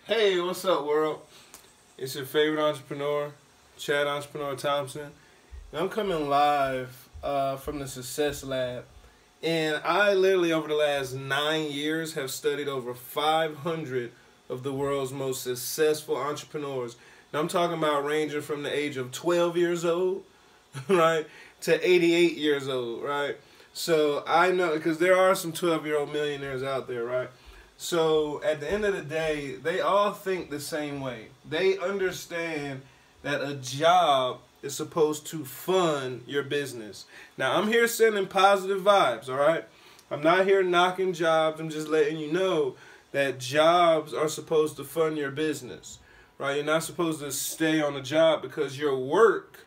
Hey, what's up, world? It's your favorite entrepreneur, Chad Entrepreneur Thompson. And I'm coming live from the Success Lab. And I literally, over the last 9 years, have studied over 500 of the world's most successful entrepreneurs. And I'm talking about ranging from the age of 12 years old, right, to 88 years old, right? So I know, because there are some 12-year-old millionaires out there, right? So at the end of the day, they all think the same way. They understand that a job is supposed to fund your business. Now, I'm here sending positive vibes, all right? I'm not here knocking jobs. I'm just letting you know that jobs are supposed to fund your business, right? You're not supposed to stay on a job because your work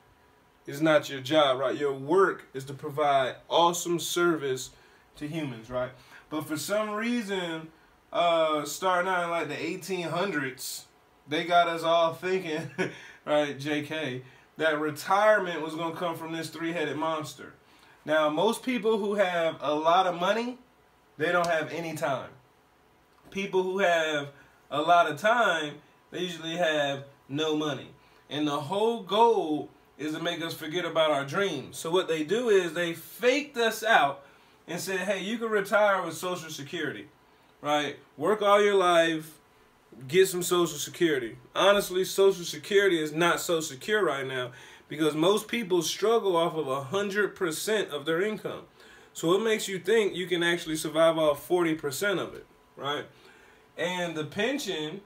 is not your job, right? Your work is to provide awesome service to humans, right? But for some reason, starting out in like the 1800s, they got us all thinking, right, JK, that retirement was going to come from this three-headed monster. Now, most people who have a lot of money, they don't have any time. People who have a lot of time, they usually have no money. And the whole goal is to make us forget about our dreams. So what they do is they faked us out and said, hey, you can retire with Social Security. Right? Work all your life, get some Social Security. Honestly, Social Security is not so secure right now because most people struggle off of 100% of their income. So what makes you think you can actually survive off 40% of it, right? And the pension,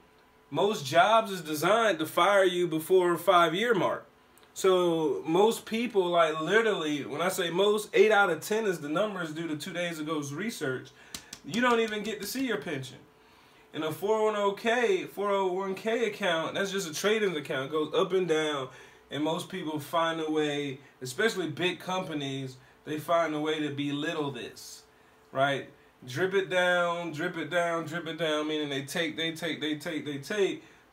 most jobs is designed to fire you before a 5-year mark. So most people, like literally, when I say most, 8 out of 10 is the numbers due to 2 days ago's research. You don't even get to see your pension. In a 401k account, that's just a trading account. It goes up and down, and most people find a way, especially big companies, they find a way to belittle this, right? Drip it down, drip it down, drip it down, meaning they take,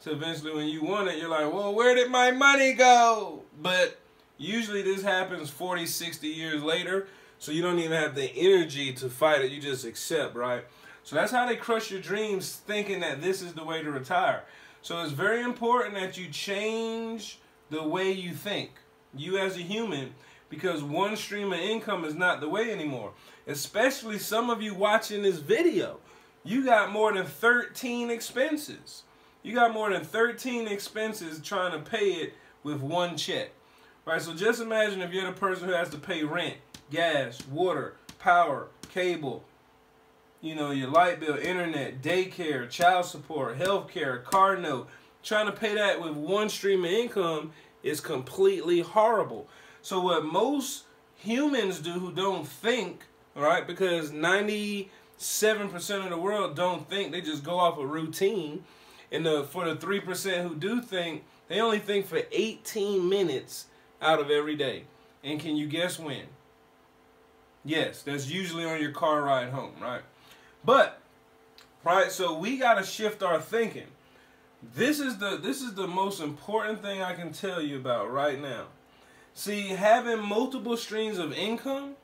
so eventually when you want it, you're like, well, where did my money go? But usually this happens 40, 60 years later, so you don't even have the energy to fight it. You just accept, right? So that's how they crush your dreams, thinking that this is the way to retire. So it's very important that you change the way you think, you as a human, because one stream of income is not the way anymore. Especially some of you watching this video. You got more than 13 expenses. You got more than 13 expenses trying to pay it with one check. Right? So just imagine if you're the person who has to pay rent, gas, water, power, cable, you know, your light bill, internet, daycare, child support, healthcare, car note. Trying to pay that with one stream of income is completely horrible. So what most humans do who don't think, right, because 97% of the world don't think, they just go off a routine. And for the 3% who do think, they only think for 18 minutes out of every day. And can you guess when? Yes, that's usually on your car ride home, right? But, right, so we got to shift our thinking. This is the most important thing I can tell you about right now. See, having multiple streams of income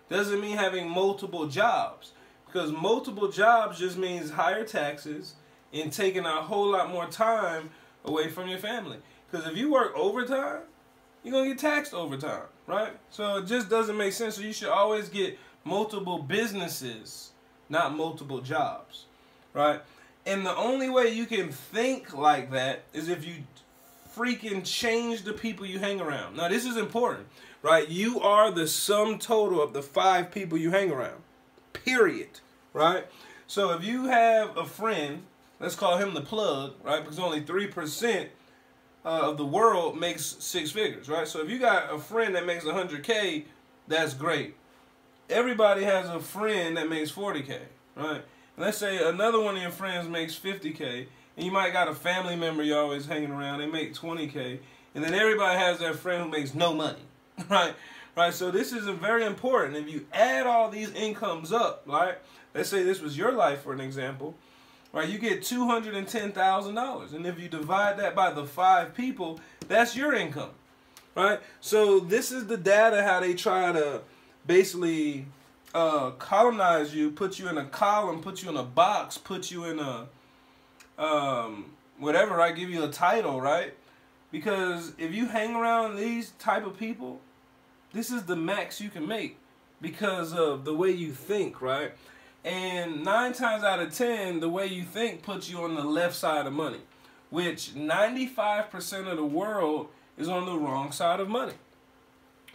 doesn't mean having multiple jobs. Because multiple jobs just means higher taxes and taking a whole lot more time away from your family. Because if you work overtime, you're going to get taxed overtime, right? So it just doesn't make sense. So you should always get multiple businesses, not multiple jobs, right? And the only way you can think like that is if you freaking change the people you hang around. Now, this is important, right? You are the sum total of the 5 people you hang around, period, right? So if you have a friend, let's call him the plug, right? Because only 3% of the world makes 6 figures, right? So if you got a friend that makes 100K, that's great. Everybody has a friend that makes 40K, right? Let's say another one of your friends makes 50K, and you might got a family member you're always hanging around, they make 20K, and then everybody has that friend who makes no money, right? Right, so this is very important. If you add all these incomes up, right? Let's say this was your life, for an example, right? You get $210,000, and if you divide that by the 5 people, that's your income, right? So this is the data how they try to basically columnize you, put you in a column, put you in a box, put you in a whatever, right? Give you a title, right? Because if you hang around these type of people, this is the max you can make because of the way you think, right? And 9 times out of 10, the way you think puts you on the left side of money, which 95% of the world is on the wrong side of money,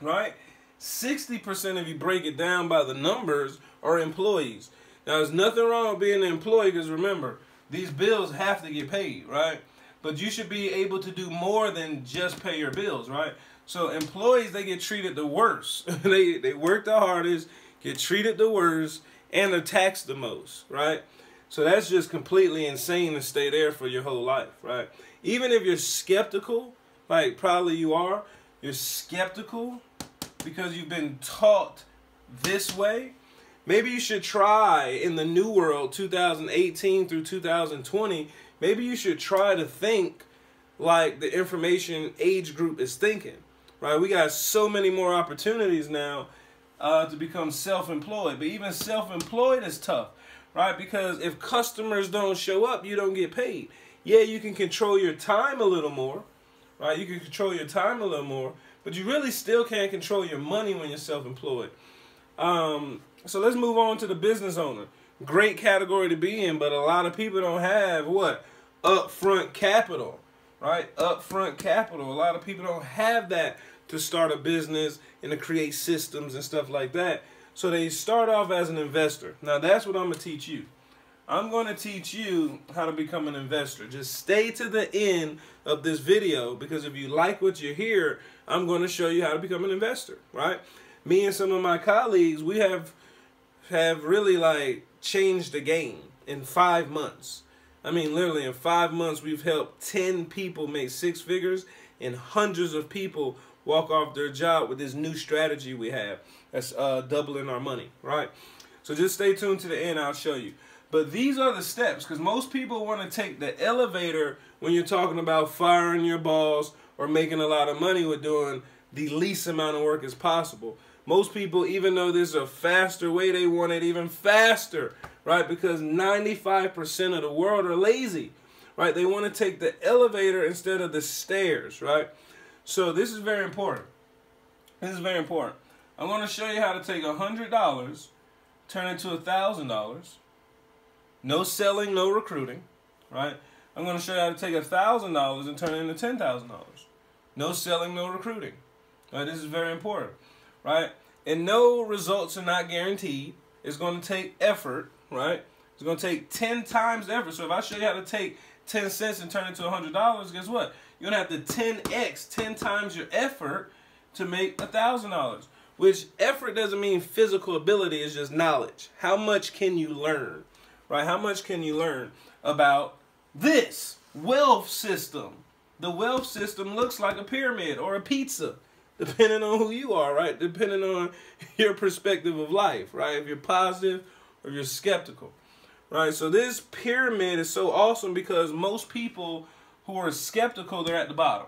right? 60%, if you break it down by the numbers, are employees. Now, there's nothing wrong with being an employee because remember, these bills have to get paid, right? But you should be able to do more than just pay your bills, right? So employees, they get treated the worst. They work the hardest, get treated the worst, and they're taxed the most, right? So that's just completely insane to stay there for your whole life, right? Even if you're skeptical, like probably you are, you're skeptical because you've been taught this way, maybe you should try in the new world, 2018 through 2020, maybe you should try to think like the information age group is thinking, right? We got so many more opportunities now to become self-employed. But even self-employed is tough, right? Because if customers don't show up, you don't get paid. Yeah, you can control your time a little more, right? You can control your time a little more, but you really still can't control your money when you're self-employed. So let's move on to the business owner. Great category to be in, but a lot of people don't have what? Upfront capital, right? Upfront capital. A lot of people don't have that to start a business and to create systems and stuff like that. So they start off as an investor. Now that's what I'm going to teach you. I'm going to teach you how to become an investor. Just stay to the end of this video because if you like what you hear, I'm going to show you how to become an investor, right? Me and some of my colleagues, we have really like changed the game in 5 months. I mean, literally in 5 months, we've helped 10 people make 6 figures and hundreds of people walk off their job with this new strategy we have that's doubling our money, right? So just stay tuned to the end. I'll show you. But these are the steps because most people want to take the elevator when you're talking about firing your boss or making a lot of money with doing the least amount of work as possible. Most people, even though there's a faster way, they want it even faster, right? Because 95% of the world are lazy, right? They want to take the elevator instead of the stairs, right? So this is very important. This is very important. I'm going to show you how to take $100, turn it to $1,000. No selling, no recruiting, right? I'm going to show you how to take $1,000 and turn it into $10,000. No selling, no recruiting. Right? This is very important, right? And no results are not guaranteed. It's going to take effort, right? It's going to take 10 times the effort. So if I show you how to take 10 cents and turn it to $100, guess what? You're going to have to 10x, 10 times your effort to make $1,000. Which effort doesn't mean physical ability, it's just knowledge. How much can you learn, right? How much can you learn about this wealth system? The wealth system looks like a pyramid or a pizza, depending on who you are, right? Depending on your perspective of life, right? If you're positive or you're skeptical, right? So this pyramid is so awesome because most people who are skeptical, they're at the bottom,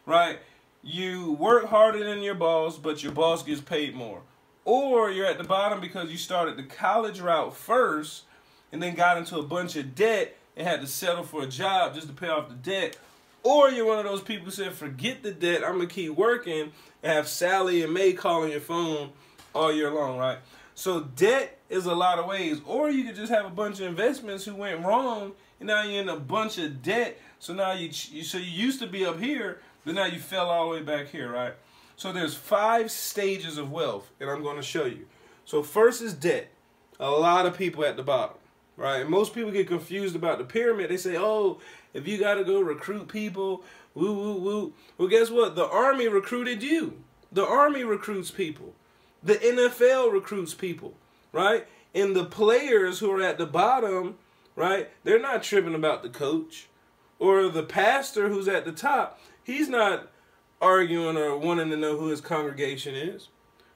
right? You work harder than your boss, but your boss gets paid more. Or you're at the bottom because you started the college route first and then got into a bunch of debt and had to settle for a job just to pay off the debt. Or you're one of those people who said, forget the debt, I'm going to keep working and have Sally and May calling your phone all year long, right? So debt is a lot of ways. Or you could just have a bunch of investments who went wrong and now you're in a bunch of debt. So now you used to be up here, but now you fell all the way back here, right? So there's 5 stages of wealth, and I'm going to show you. So first is debt. A lot of people at the bottom, right? And most people get confused about the pyramid. They say, oh, if you got to go recruit people, woo, woo, woo. Well, guess what? The Army recruited you. The Army recruits people. The NFL recruits people, right? And the players who are at the bottom, right, they're not tripping about the coach. Or the pastor who's at the top, he's not arguing or wanting to know who his congregation is.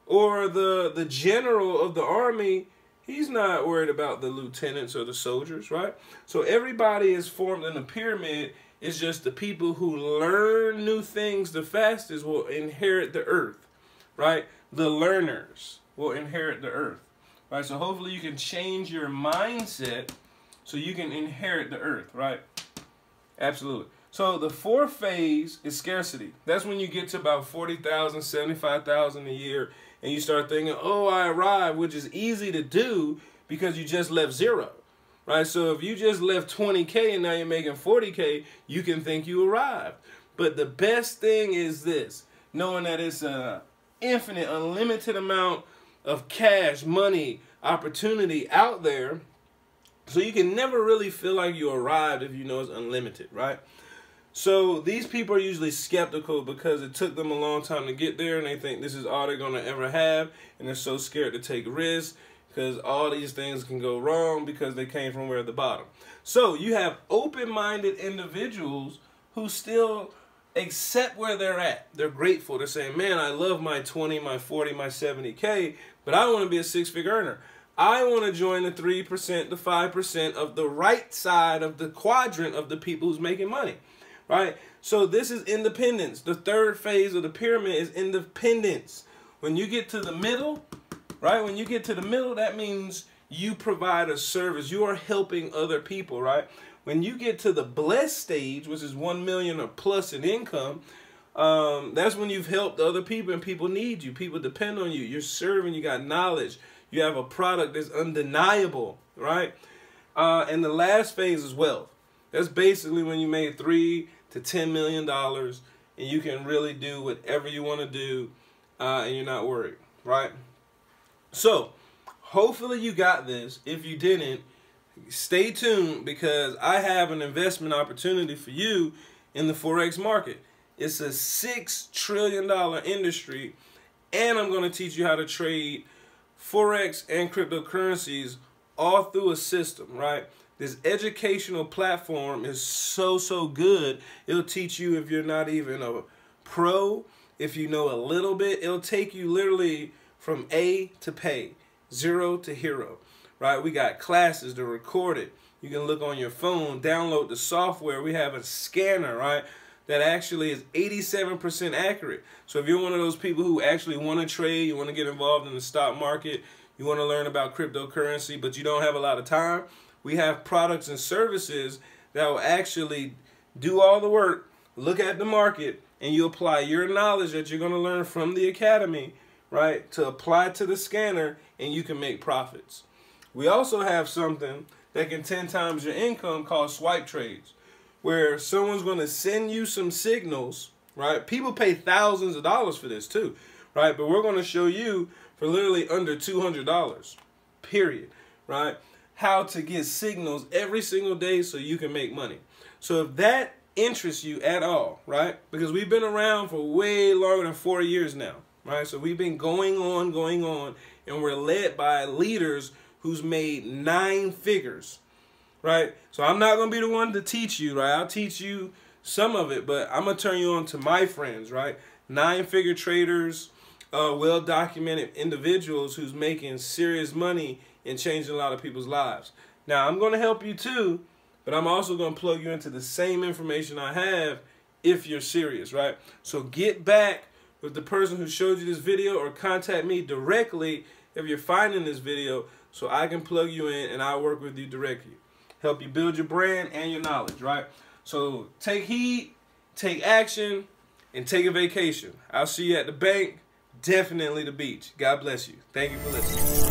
Or the general of the army, he's not worried about the lieutenants or the soldiers, right? So everybody is formed in a pyramid. It's just the people who learn new things the fastest will inherit the earth, right? The learners will inherit the earth, right? So hopefully you can change your mindset so you can inherit the earth, right? Absolutely. So the fourth phase is scarcity. That's when you get to about 40,000, 75,000 a year, and you start thinking, oh, I arrived, which is easy to do because you just left zero, right? So if you just left 20K and now you're making 40K, you can think you arrived. But the best thing is this, knowing that it's an infinite, unlimited amount of cash, money, opportunity out there, so you can never really feel like you arrived if you know it's unlimited, right? So these people are usually skeptical because it took them a long time to get there, and they think this is all they're going to ever have, and they're so scared to take risks because all these things can go wrong because they came from where at the bottom. So you have open-minded individuals who still accept where they're at. They're grateful. They're saying, man, I love my 20, my 40, my 70K, but I want to be a six-figure earner. I want to join the 3%, the 5% of the right side of the quadrant of the people who's making money. Right? So this is independence. The third phase of the pyramid is independence. When you get to the middle, right? When you get to the middle, that means you provide a service. You are helping other people, right? When you get to the blessed stage, which is 1 million or plus in income, that's when you've helped other people and people need you. People depend on you. You're serving. You got knowledge. You have a product that's undeniable, right? And the last phase is wealth. That's basically when you made $3 to $10 million and you can really do whatever you want to do and you're not worried, right? So hopefully you got this. If you didn't, stay tuned because I have an investment opportunity for you in the Forex market. It's a $6 trillion industry, and I'm going to teach you how to trade Forex and cryptocurrencies all through a system, right? This educational platform is so good. It'll teach you if you're not even a pro, if you know a little bit. It'll take you literally from A to pay, zero to hero, right? We got classes to record it. You can look on your phone, download the software. We have a scanner, right, that actually is 87% accurate. So if you're one of those people who actually want to trade, you want to get involved in the stock market, you want to learn about cryptocurrency, but you don't have a lot of time, we have products and services that will actually do all the work, look at the market, and you apply your knowledge that you're going to learn from the academy, right, to apply to the scanner, and you can make profits. We also have something that can 10 times your income called swipe trades, where someone's going to send you some signals, right? People pay thousands of dollars for this too, right? But we're going to show you for literally under $200, period, right? How to get signals every single day so you can make money. So if that interests you at all, right? Because we've been around for way longer than 4 years now, right? So we've been going on, and we're led by leaders who's made 9 figures, right? So I'm not going to be the one to teach you, right? I'll teach you some of it, but I'm going to turn you on to my friends, right? 9-figure traders, well-documented individuals who's making serious money and changing a lot of people's lives. Now, I'm going to help you too, but I'm also going to plug you into the same information I have if you're serious, right? So get back with the person who showed you this video or contact me directly if you're finding this video so I can plug you in and I'll work with you directly. Help you build your brand and your knowledge, right? So take heed, take action, and take a vacation. I'll see you at the bank, definitely the beach. God bless you. Thank you for listening.